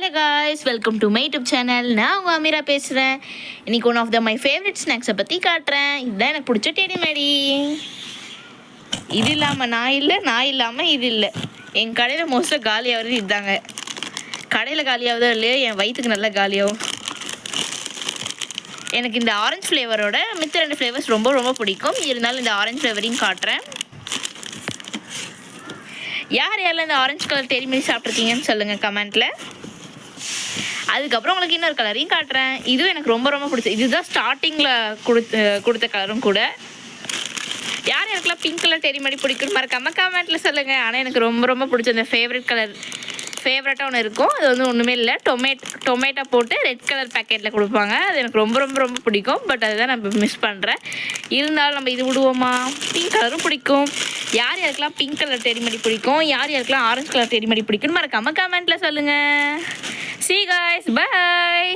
Hello guys, welcome to my YouTube channel. நான் உங்கள் அமீரா பேசுகிறேன். இன்றைக்கி one of the my favourite ஸ்நாக்ஸை பற்றி காட்டுறேன். இதுதான் எனக்கு பிடிச்ச டெடிமேடி. இது இல்லாமல் நான் இல்லாமல் இது இல்லை. என் கடையில் மோஸ்ட்டாக காலியாகிறது இதுதாங்க. கடையில் காலியாகுதோ இல்லையோ, என் வயிற்றுக்கு நல்லா காலியாகும். எனக்கு இந்த ஆரஞ்சு ஃப்ளேவரோட மித்த 2 ஃப்ளேவர்ஸ் ரொம்ப ரொம்ப பிடிக்கும். இருந்தாலும் இந்த ஆரஞ்சு ஃப்ளேவரையும் காட்டுறேன். யாரெல்லாம் இந்த ஆரஞ்சு கலர் டெடிமேடி சாப்பிட்ருக்கீங்கன்னு சொல்லுங்கள் கமெண்ட்டில். அதுக்கப்புறம் உங்களுக்கு இன்னொரு கலரையும் காட்டுறேன். இதுவும் எனக்கு ரொம்ப ரொம்ப பிடிச்சது. இதுதான் ஸ்டார்டிங்கில் கொடுத்த கலரும் கூட. யார் எனக்குலாம் பிங்க் கலர் டெடிமேடி பிடிக்குன்னு மறக்காமல் கமெண்ட்டில் சொல்லுங்கள். ஆனால் எனக்கு ரொம்ப ரொம்ப பிடிச்ச இந்த ஃபேவரட்டாக ஒன்று இருக்கும். அது வந்து ஒன்றுமே இல்லை, டொமேட்டோ போட்டு ரெட் கலர் பேக்கெட்டில் கொடுப்பாங்க. அது எனக்கு ரொம்ப ரொம்ப ரொம்ப பிடிக்கும். பட் அதுதான் நான் மிஸ் பண்ணுறேன். இருந்தாலும் நம்ம இது விடுவோமா? பிங்க் கலரும் பிடிக்கும். யார் யாருக்கெல்லாம் பிங்க் கலர் டெடிமேடி பிடிக்கும், யார் யாருக்கெல்லாம் ஆரஞ்சு கலர் டெடிமேடி பிடிக்குன்னு மறக்காமல் கமெண்ட்டில் சொல்லுங்கள். See you guys, bye.